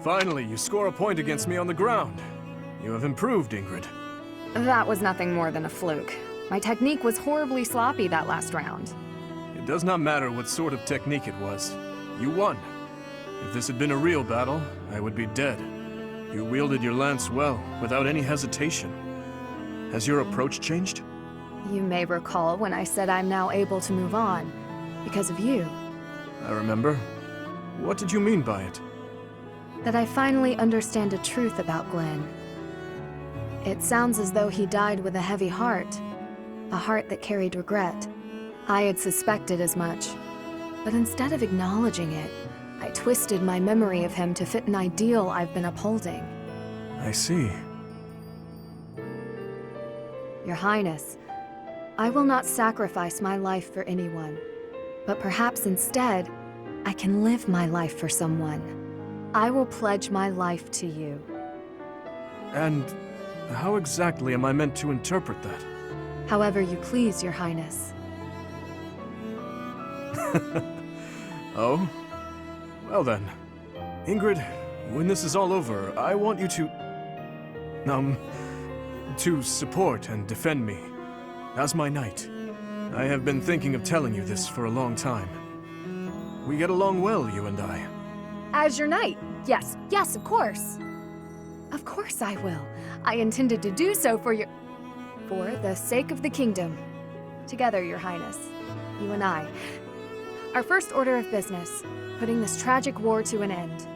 Finally, you score a point against me on the ground. You have improved, Ingrid. That was nothing more than a fluke. My technique was horribly sloppy that last round. It does not matter what sort of technique it was. You won. If this had been a real battle, I would be dead. You wielded your lance well, without any hesitation. Has your approach changed? You may recall when I said I'm now able to move on, because of you. I remember. What did you mean by it? That I finally understand a truth about Glenn. It sounds as though he died with a heavy heart. A heart that carried regret. I had suspected as much. But instead of acknowledging it, I twisted my memory of him to fit an ideal I've been upholding. I see. Your Highness, I will not sacrifice my life for anyone. But perhaps instead, I can live my life for someone. I will pledge my life to you. And how exactly am I meant to interpret that? However you please, Your Highness. Oh? Well then. Ingrid, when this is all over, I want you to support and defend me. As my knight. I have been thinking of telling you this for a long time. We get along well, you and I. As your knight? Yes, yes, of course. Of course I will. I intended to do so for the sake of the kingdom. Together, Your Highness. You and I. Our first order of business. Putting this tragic war to an end.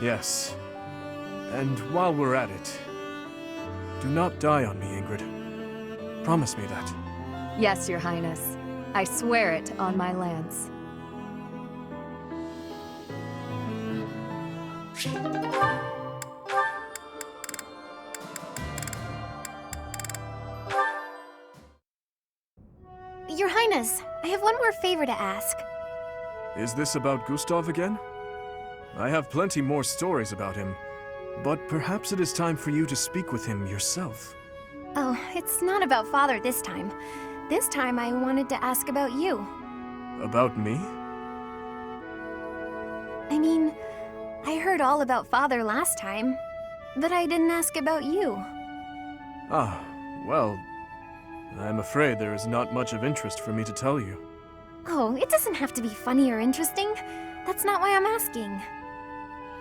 Yes. And while we're at it, do not die on me, Ingrid. Promise me that. Yes, Your Highness. I swear it on my lance. Your Highness, I have one more favor to ask. Is this about Gustav again? I have plenty more stories about him, but perhaps it is time for you to speak with him yourself. Oh, it's not about Father this time. This time I wanted to ask about you. About me? I mean, I heard all about Father last time, but I didn't ask about you. Ah, well, I'm afraid there is not much of interest for me to tell you. Oh, it doesn't have to be funny or interesting. That's not why I'm asking.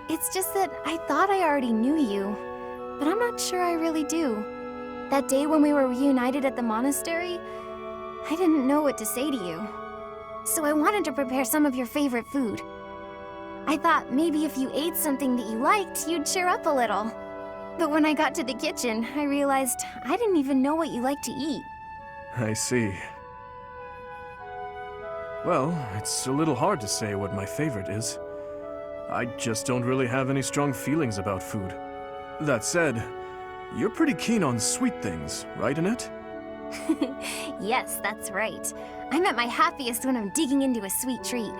It's just that I thought I already knew you, but I'm not sure I really do. That day when we were reunited at the monastery, I didn't know what to say to you. So I wanted to prepare some of your favorite food. I thought maybe if you ate something that you liked, you'd cheer up a little. But when I got to the kitchen, I realized I didn't even know what you like to eat. I see. Well, it's a little hard to say what my favorite is. I just don't really have any strong feelings about food. That said, you're pretty keen on sweet things, right, Annette? Yes, that's right. I'm at my happiest when I'm digging into a sweet treat.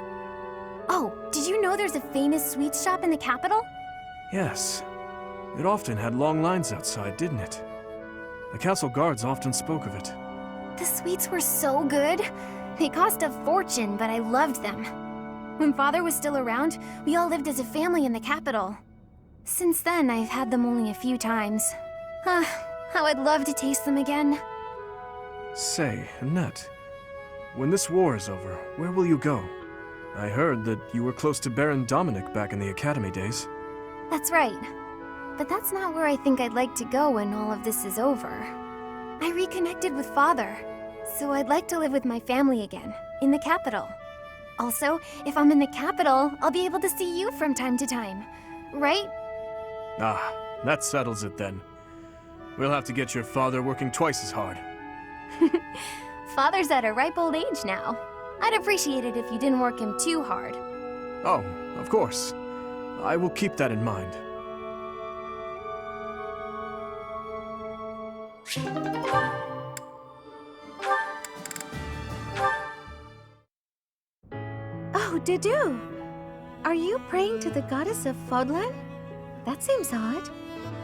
Oh, did you know there's a famous sweets shop in the capital? Yes. It often had long lines outside, didn't it? The castle guards often spoke of it. The sweets were so good. They cost a fortune, but I loved them. When Father was still around, we all lived as a family in the capital. Since then, I've had them only a few times. How I'd love to taste them again. Say, Annette, when this war is over, where will you go? I heard that you were close to Baron Dominic back in the academy days. That's right. But that's not where I think I'd like to go when all of this is over. I reconnected with Father, so I'd like to live with my family again, in the capital. Also, if I'm in the capital, I'll be able to see you from time to time, right? Ah, that settles it then. We'll have to get your father working twice as hard. Father's at a ripe old age now. I'd appreciate it if you didn't work him too hard. Oh, of course. I will keep that in mind. Oh, Dudu! Are you praying to the goddess of Fodlan? That seems odd.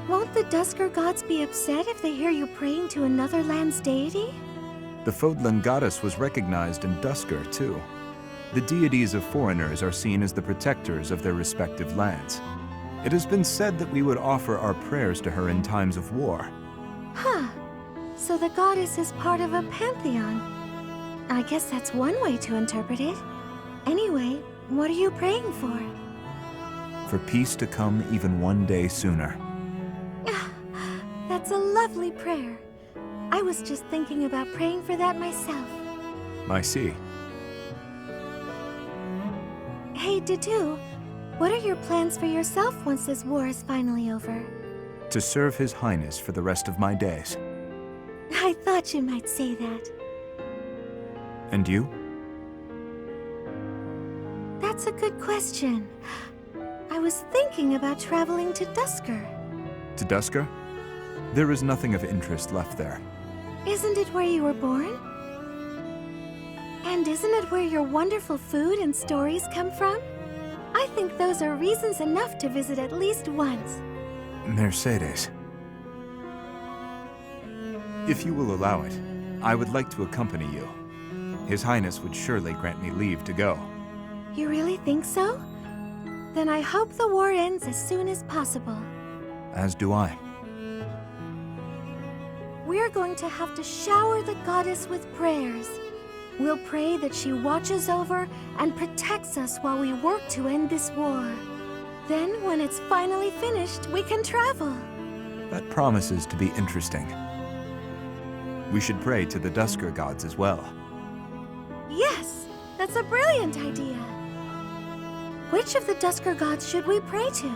Won't the Dusker gods be upset if they hear you praying to another land's deity? The Fodlan goddess was recognized in Dusker, too. The deities of foreigners are seen as the protectors of their respective lands. It has been said that we would offer our prayers to her in times of war. Huh. So the goddess is part of a pantheon. I guess that's one way to interpret it. Anyway, what are you praying for? For peace to come even one day sooner. That's a lovely prayer. I was just thinking about praying for that myself. I see. Hey, Dudu, what are your plans for yourself once this war is finally over? To serve His Highness for the rest of my days. I thought you might say that. And you? That's a good question. I was thinking about traveling to Dusker. To Dusker? There is nothing of interest left there. Isn't it where you were born? And isn't it where your wonderful food and stories come from? I think those are reasons enough to visit at least once. Mercedes. If you will allow it, I would like to accompany you. His Highness would surely grant me leave to go. You really think so? Then I hope the war ends as soon as possible. As do I. We're going to have to shower the goddess with prayers. We'll pray that she watches over and protects us while we work to end this war. Then, when it's finally finished, we can travel. That promises to be interesting. We should pray to the Dusker gods as well. Yes, that's a brilliant idea. Which of the Dusker gods should we pray to?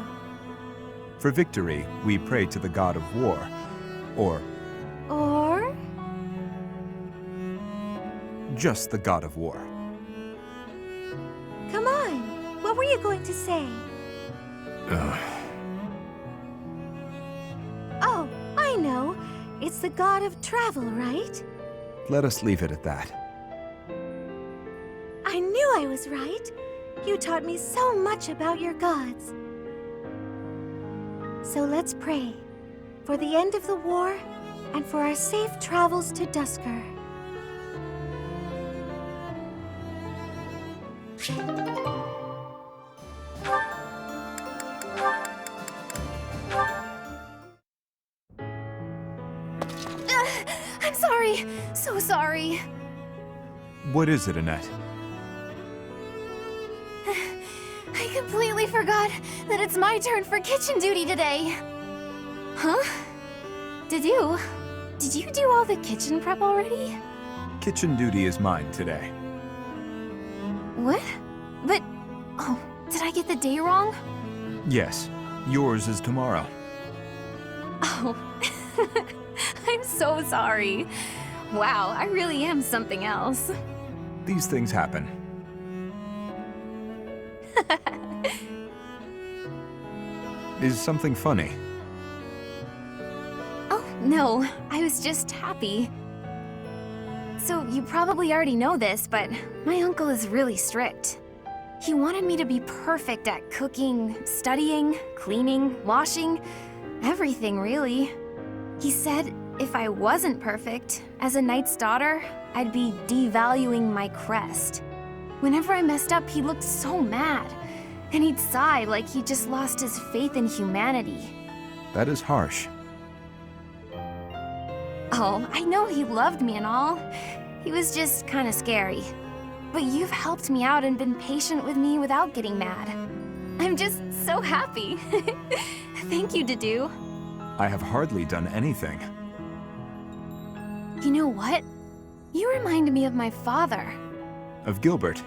For victory, we pray to the god of war, or just the god of war. Come on, what were you going to say? Oh, I know. It's the god of travel, right? Let us leave it at that. I knew I was right. You taught me so much about your gods. So let's pray. For the end of the war, and for our safe travels to Dusker. I'm sorry. So sorry. What is it, Annette? I completely forgot that it's my turn for kitchen duty today. Huh? Did you do all the kitchen prep already? Kitchen duty is mine today. What? But, oh, did I get the day wrong? Yes, yours is tomorrow. Oh, I'm so sorry. Wow, I really am something else. These things happen. Is something funny? Oh, no, I was just happy. So you probably already know this, but my uncle is really strict. He wanted me to be perfect at cooking, studying, cleaning, washing, everything really. He said if I wasn't perfect, as a knight's daughter, I'd be devaluing my crest. Whenever I messed up, he looked so mad, and he'd sigh like he just lost his faith in humanity. That is harsh. Oh, I know he loved me and all. He was just kind of scary. But you've helped me out and been patient with me without getting mad. I'm just so happy. Thank you, Dudu. I have hardly done anything. You know what? You remind me of my father. Of Gilbert.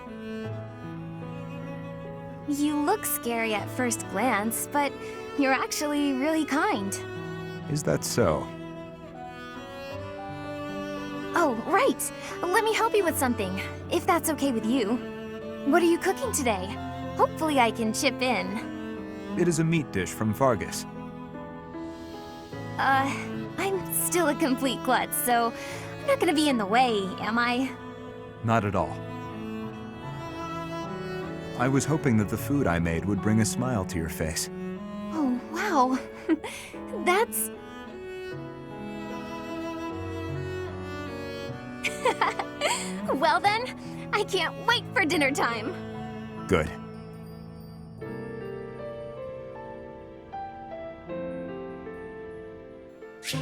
You look scary at first glance, but you're actually really kind. Is that so? Oh, right. Let me help you with something, if that's okay with you. What are you cooking today? Hopefully I can chip in. It is a meat dish from Vargas. I'm still a complete klutz, so I'm not gonna be in the way, am I? Not at all. I was hoping that the food I made would bring a smile to your face. Oh, wow. That's... Well then, I can't wait for dinner time. Good. Hey,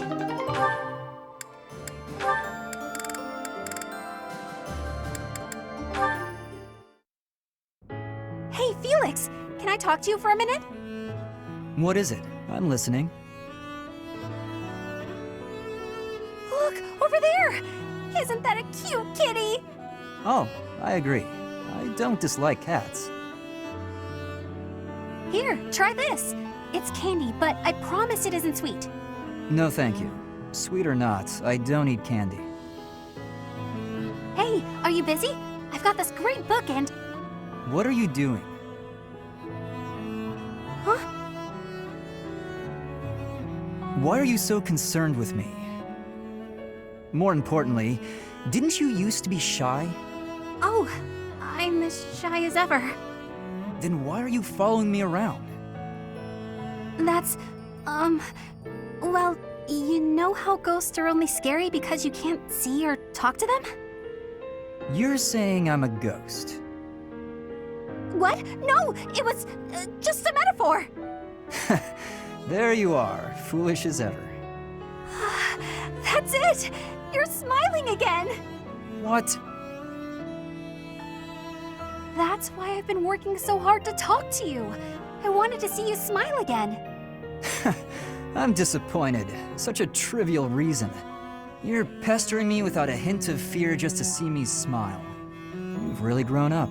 Felix! Can I talk to you for a minute? What is it? I'm listening. Look, over there! Isn't that a cute kitty? Oh, I agree. I don't dislike cats. Here, try this. It's candy, but I promise it isn't sweet. No, thank you. Sweet or not, I don't eat candy. Hey, are you busy? I've got this great book and... What are you doing? Huh? Why are you so concerned with me? More importantly, didn't you used to be shy? Oh, I'm as shy as ever. Then why are you following me around? That's, well, you know how ghosts are only scary because you can't see or talk to them? You're saying I'm a ghost. What? No, it was just a metaphor. There you are, foolish as ever. That's it. You're smiling again. What? That's why I've been working so hard to talk to you. I wanted to see you smile again. I'm disappointed. Such a trivial reason. You're pestering me without a hint of fear just to see me smile. You've really grown up.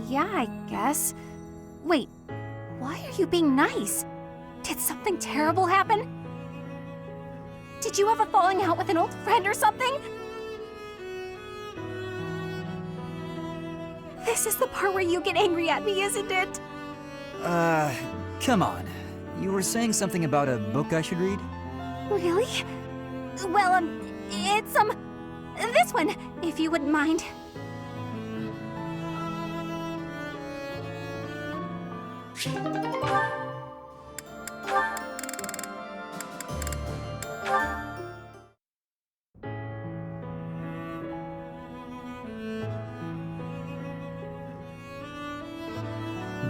Yeah, I guess. Wait, why are you being nice? Did something terrible happen? Did you have a falling out with an old friend or something? This is the part where you get angry at me, isn't it? Come on. You were saying something about a book I should read? Really? Well, it's, this one, if you wouldn't mind.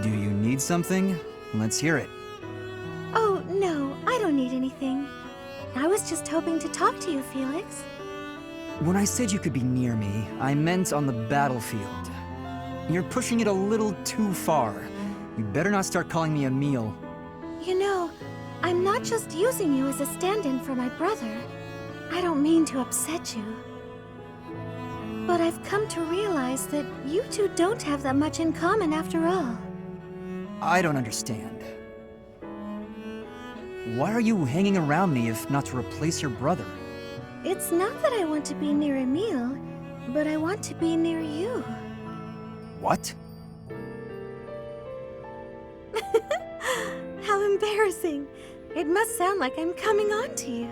Do you need something? Let's hear it. Oh, no, I don't need anything. I was just hoping to talk to you, Felix. When I said you could be near me, I meant on the battlefield. You're pushing it a little too far. You better not start calling me Emil. You know, I'm not just using you as a stand-in for my brother. I don't mean to upset you. But I've come to realize that you two don't have that much in common after all. I don't understand. Why are you hanging around me if not to replace your brother? It's not that I want to be near Emil, but I want to be near you. What? How embarrassing. It must sound like I'm coming on to you.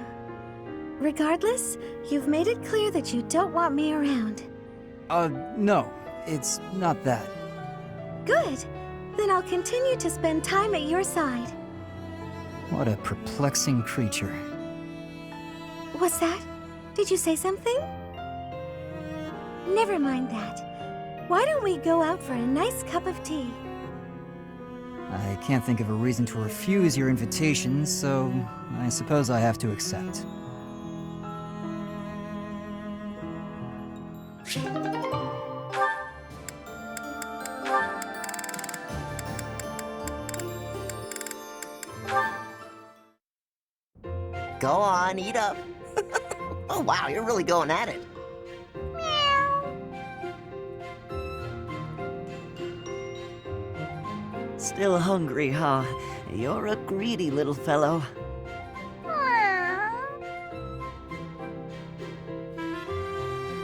Regardless, you've made it clear that you don't want me around. No. It's not that. Good. Then I'll continue to spend time at your side. What a perplexing creature. What's that? Did you say something? Never mind that. Why don't we go out for a nice cup of tea? I can't think of a reason to refuse your invitation, so I suppose I have to accept. Go on, eat up. Oh wow, you're really going at it. Still hungry, huh? You're a greedy little fellow.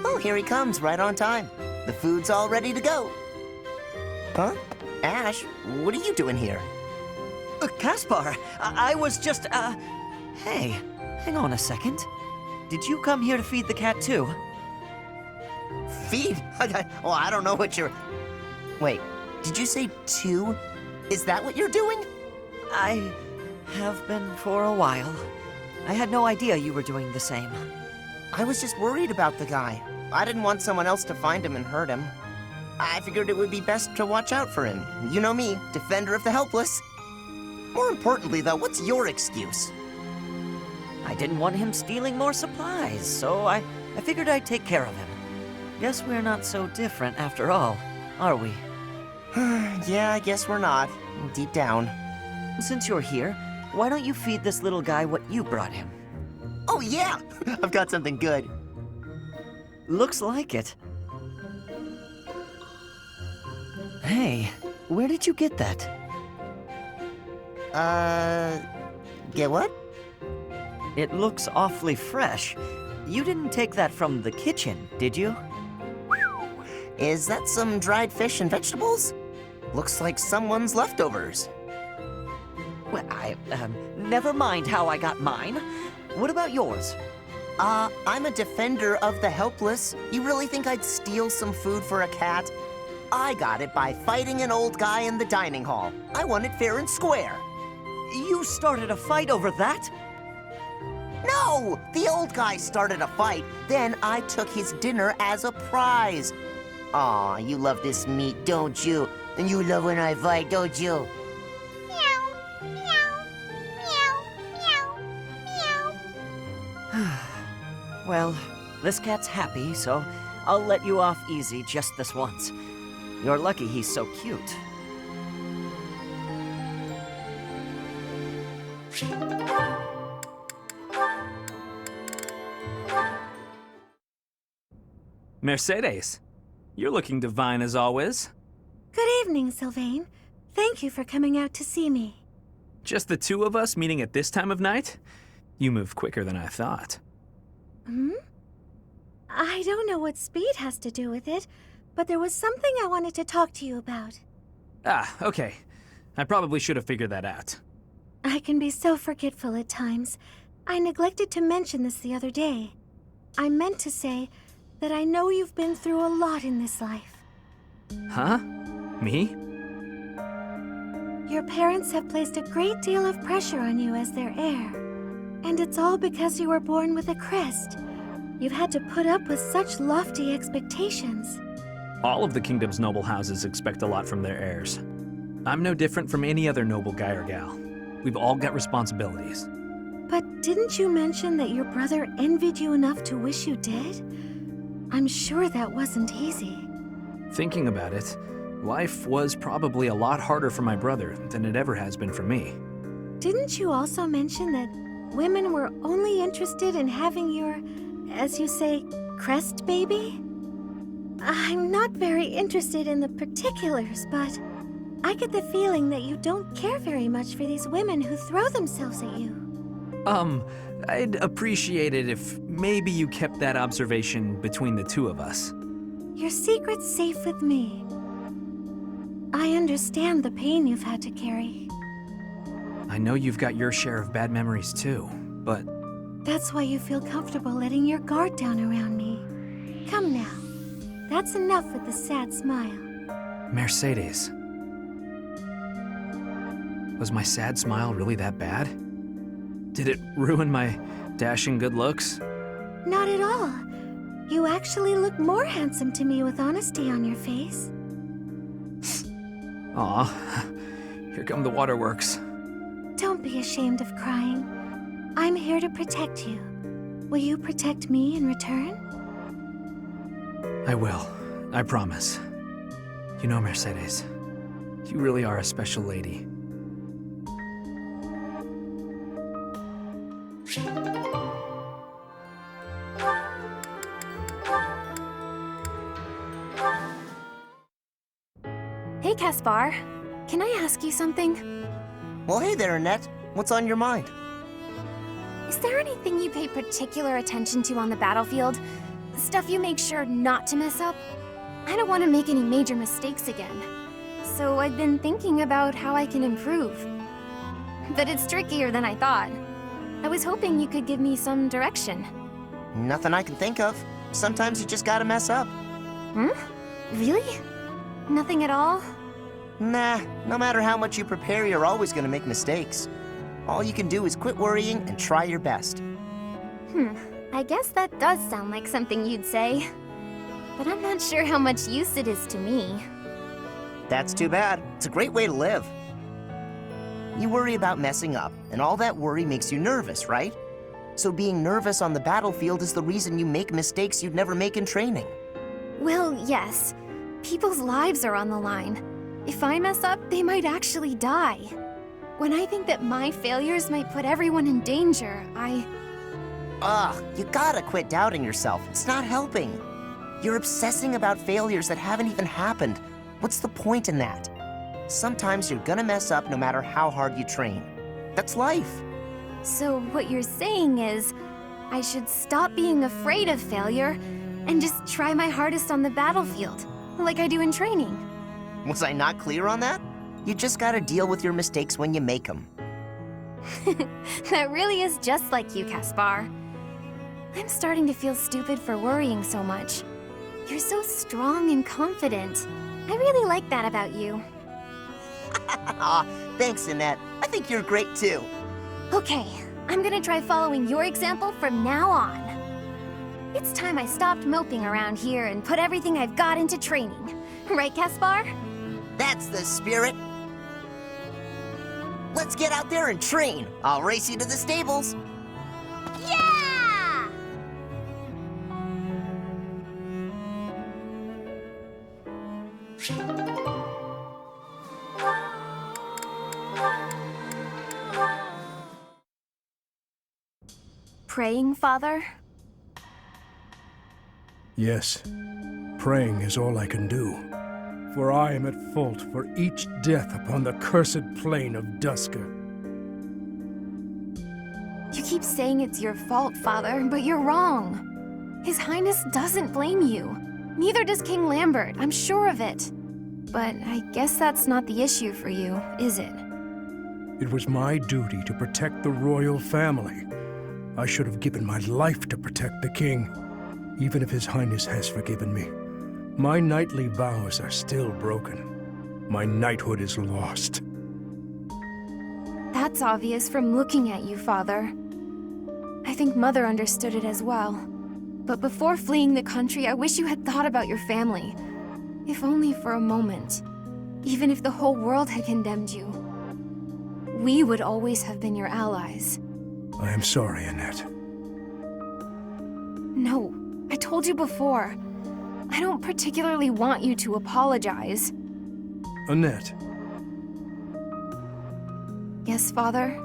Oh, here he comes, right on time. The food's all ready to go. Huh? Ash, what are you doing here? Caspar, I was just, Hey, hang on a second. Did you come here to feed the cat too? Feed? Well, I don't know what you're... Wait, did you say two? Is that what you're doing? I have been for a while. I had no idea you were doing the same. I was just worried about the guy. I didn't want someone else to find him and hurt him. I figured it would be best to watch out for him. You know me, defender of the helpless. More importantly, though, what's your excuse? I didn't want him stealing more supplies, so I figured I'd take care of him. Guess we're not so different after all, are we? Yeah, I guess we're not. Deep down. Since you're here, why don't you feed this little guy what you brought him? Oh, yeah! I've got something good. Looks like it. Hey, where did you get that? Get what? It looks awfully fresh. You didn't take that from the kitchen, did you? Is that some dried fish and vegetables? Looks like someone's leftovers. Well, never mind how I got mine. What about yours? I'm a defender of the helpless. You really think I'd steal some food for a cat? I got it by fighting an old guy in the dining hall. I won it fair and square. You started a fight over that? No! The old guy started a fight, then I took his dinner as a prize. Aw, you love this meat, don't you? And you love when I fight, don't you? Well, this cat's happy, so I'll let you off easy just this once. You're lucky he's so cute. Mercedes, you're looking divine as always. Good evening, Sylvain. Thank you for coming out to see me. Just the two of us meeting at this time of night? You move quicker than I thought. I don't know what speed has to do with it, but there was something I wanted to talk to you about. Ah, okay. I probably should have figured that out. I can be so forgetful at times. I neglected to mention this the other day. I meant to say that I know you've been through a lot in this life. Huh? Me? Your parents have placed a great deal of pressure on you as their heir. And it's all because you were born with a crest. You've had to put up with such lofty expectations. All of the kingdom's noble houses expect a lot from their heirs. I'm no different from any other noble guy or gal. We've all got responsibilities. But didn't you mention that your brother envied you enough to wish you dead? I'm sure that wasn't easy. Thinking about it, life was probably a lot harder for my brother than it ever has been for me. Didn't you also mention that women were only interested in having your, as you say, crest baby? I'm not very interested in the particulars, but I get the feeling that you don't care very much for these women who throw themselves at you. I'd appreciate it if maybe you kept that observation between the two of us. Your secret's safe with me. I understand the pain you've had to carry. I know you've got your share of bad memories too, but... That's why you feel comfortable letting your guard down around me. Come now. That's enough with the sad smile. Mercedes. Was my sad smile really that bad? Did it ruin my dashing good looks? Not at all. You actually look more handsome to me with honesty on your face. Aw, here come the waterworks. Don't be ashamed of crying. I'm here to protect you. Will you protect me in return? I will. I promise. You know, Mercedes, you really are a special lady. Hey, Caspar. Can I ask you something? Well, hey there, Annette. What's on your mind? Is there anything you pay particular attention to on the battlefield? Stuff you make sure not to mess up? I don't want to make any major mistakes again. So I've been thinking about how I can improve. But it's trickier than I thought. I was hoping you could give me some direction. Nothing I can think of. Sometimes you just gotta mess up. Really? Nothing at all? Nah, no matter how much you prepare, you're always gonna make mistakes. All you can do is quit worrying and try your best. I guess that does sound like something you'd say. But I'm not sure how much use it is to me. That's too bad. It's a great way to live. You worry about messing up, and all that worry makes you nervous, right? So being nervous on the battlefield is the reason you make mistakes you'd never make in training. Well, yes. People's lives are on the line. If I mess up, they might actually die. When I think that my failures might put everyone in danger, Ugh, you gotta quit doubting yourself. It's not helping. You're obsessing about failures that haven't even happened. What's the point in that? Sometimes you're gonna mess up no matter how hard you train. That's life. So what you're saying is, I should stop being afraid of failure and just try my hardest on the battlefield, like I do in training. Was I not clear on that? You just gotta deal with your mistakes when you make them. That really is just like you, Caspar. I'm starting to feel stupid for worrying so much. You're so strong and confident. I really like that about you. Aw, thanks, Annette. I think you're great too. Okay, I'm gonna try following your example from now on. It's time I stopped moping around here and put everything I've got into training. Right, Caspar? That's the spirit. Let's get out there and train. I'll race you to the stables. Yeah! Praying, Father? Yes, praying is all I can do. For I am at fault for each death upon the cursed plain of Dusker. You keep saying it's your fault, Father, but you're wrong. His Highness doesn't blame you. Neither does King Lambert, I'm sure of it. But I guess that's not the issue for you, is it? It was my duty to protect the royal family. I should have given my life to protect the king, even if His Highness has forgiven me. My knightly vows are still broken. My knighthood is lost. That's obvious from looking at you, Father. I think Mother understood it as well. But before fleeing the country, I wish you had thought about your family. If only for a moment. Even if the whole world had condemned you. We would always have been your allies. I am sorry, Annette. No, I told you before. I don't particularly want you to apologize. Annette, Yes, Father?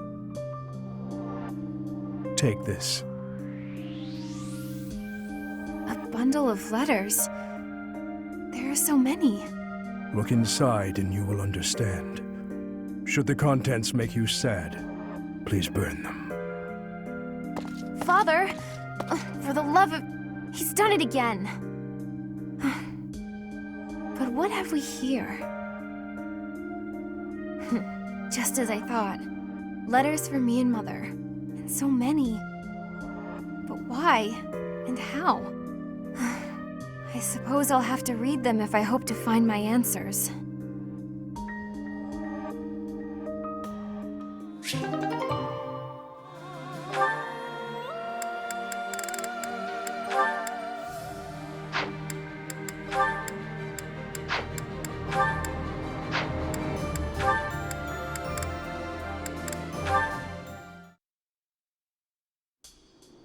take this. A bundle of letters. There are so many. Look inside and you will understand. Should the contents make you sad, please burn them. Father! For the love of... He's done it again. But what have we here? Just as I thought. Letters from me and Mother. And so many. But why? And how? I suppose I'll have to read them if I hope to find my answers.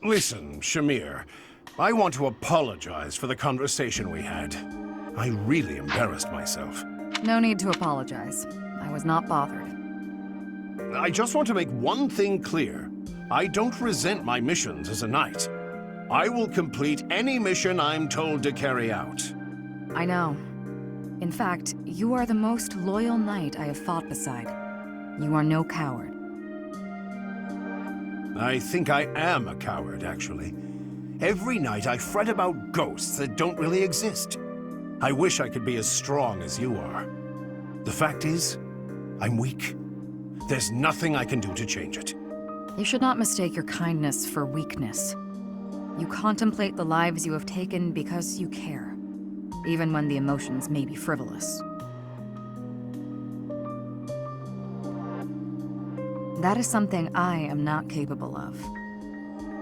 Listen, Shamir, I want to apologize for the conversation we had. I really embarrassed myself. No need to apologize. I was not bothered. I just want to make one thing clear. I don't resent my missions as a knight. I will complete any mission I'm told to carry out. I know. In fact, you are the most loyal knight I have fought beside. You are no coward. I think I am a coward, actually. Every night I fret about ghosts that don't really exist. I wish I could be as strong as you are. The fact is, I'm weak. There's nothing I can do to change it. You should not mistake your kindness for weakness. You contemplate the lives you have taken because you care, even when the emotions may be frivolous. That is something I am not capable of.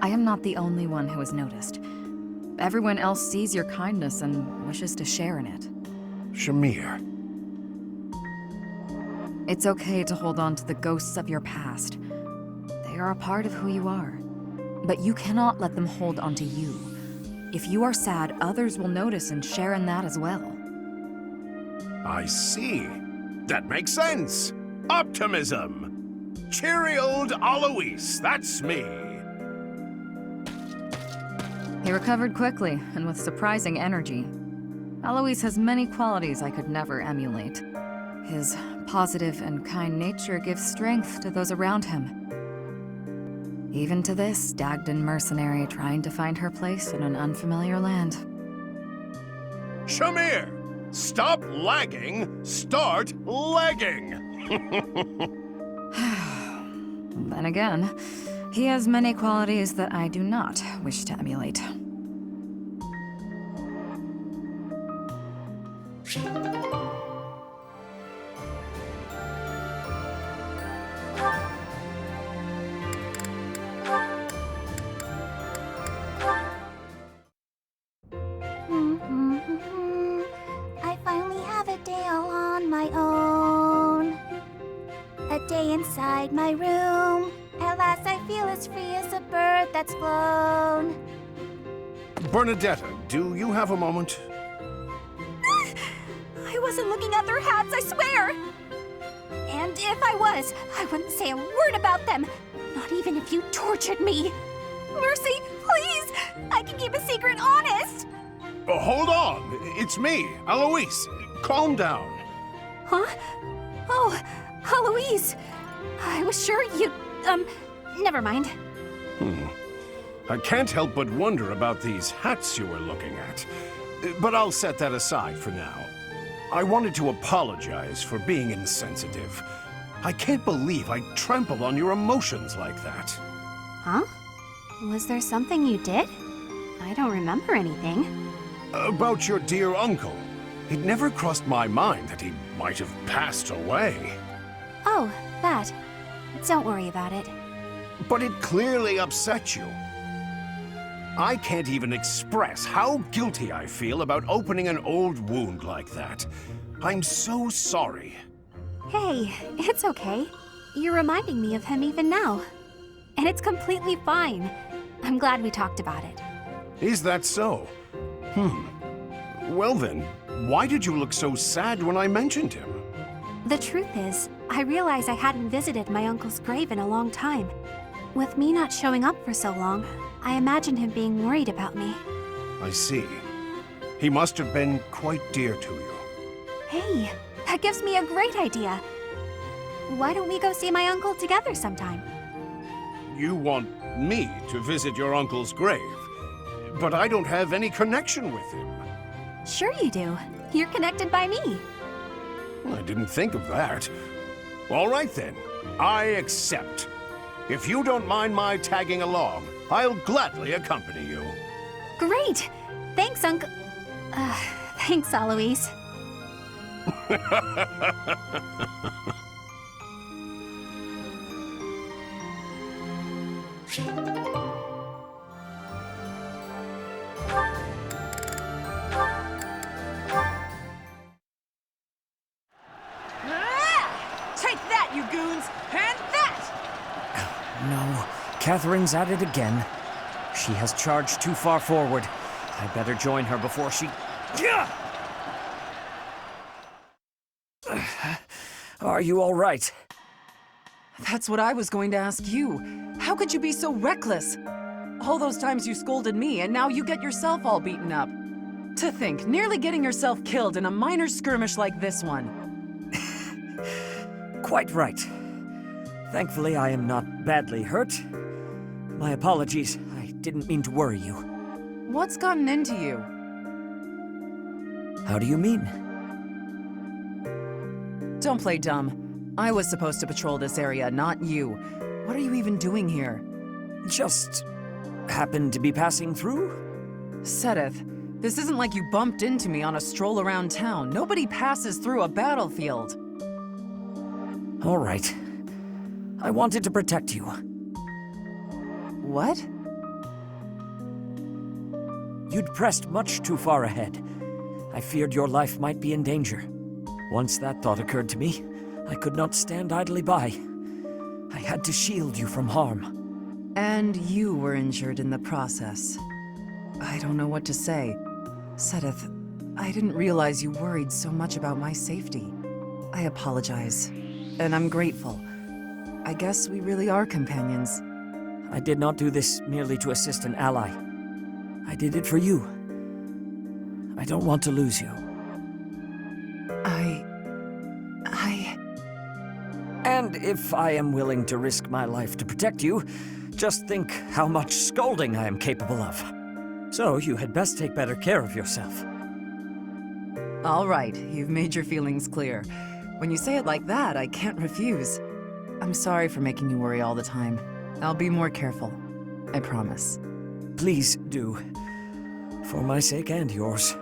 I am not the only one who has noticed. Everyone else sees your kindness and wishes to share in it. Shamir. It's okay to hold on to the ghosts of your past. They are a part of who you are. But you cannot let them hold onto you. If you are sad, others will notice and share in that as well. I see. That makes sense. Optimism. Cheery old Alois, that's me. He recovered quickly and with surprising energy. Alois has many qualities I could never emulate. His positive and kind nature gives strength to those around him. Even to this Dagdan mercenary trying to find her place in an unfamiliar land. Shamir, stop lagging, start legging. Then again, he has many qualities that I do not wish to emulate. I finally have a day all on my own. A day inside my room. At last I feel as free as a bird that's flown. Bernadetta, do you have a moment? I wasn't looking at their hats, I swear! And if I was, I wouldn't say a word about them. Not even if you tortured me. Mercy, please! I can keep a secret honest! Hold on. It's me, Alois. Calm down. Huh? Oh, Alois. I was sure you, never mind. I can't help but wonder about these hats you were looking at. But I'll set that aside for now. I wanted to apologize for being insensitive. I can't believe I trampled on your emotions like that. Huh? Was there something you did? I don't remember anything. About your dear uncle. It never crossed my mind that he might have passed away. Oh, that. Don't worry about it. But it clearly upset you. I can't even express how guilty I feel about opening an old wound like that. I'm so sorry. Hey, it's okay. You're reminding me of him even now. And it's completely fine. I'm glad we talked about it. Is that so? Well then, why did you look so sad when I mentioned him? The truth is, I realized I hadn't visited my uncle's grave in a long time. With me not showing up for so long, I imagined him being worried about me. I see. He must have been quite dear to you. Hey, that gives me a great idea. Why don't we go see my uncle together sometime? You want me to visit your uncle's grave, but I don't have any connection with him. Sure you do. You're connected by me. I didn't think of that. All right then, I accept. If you don't mind my tagging along, I'll gladly accompany you. Great! Thanks, Uncle... thanks, Alois. Take that, you goons! And that! No, Catherine's at it again. She has charged too far forward. I better join her before she... Are you all right? That's what I was going to ask you. How could you be so reckless? All those times you scolded me, and now you get yourself all beaten up. To think, nearly getting yourself killed in a minor skirmish like this one. Quite right. Thankfully, I am not badly hurt. My apologies. I didn't mean to worry you. What's gotten into you? How do you mean? Don't play dumb. I was supposed to patrol this area, not you. What are you even doing here? Just happened to be passing through? Sedith, this isn't like you bumped into me on a stroll around town. Nobody passes through a battlefield. All right. I wanted to protect you. What? You'd pressed much too far ahead. I feared your life might be in danger. Once that thought occurred to me, I could not stand idly by. I had to shield you from harm. And you were injured in the process. I don't know what to say. Sedith, I didn't realize you worried so much about my safety. I apologize, and I'm grateful. I guess we really are companions. I did not do this merely to assist an ally. I did it for you. I don't want to lose you. And if I am willing to risk my life to protect you, just think how much scolding I am capable of. So you had best take better care of yourself. All right, you've made your feelings clear. When you say it like that, I can't refuse. I'm sorry for making you worry all the time. I'll be more careful. I promise. Please do. For my sake and yours.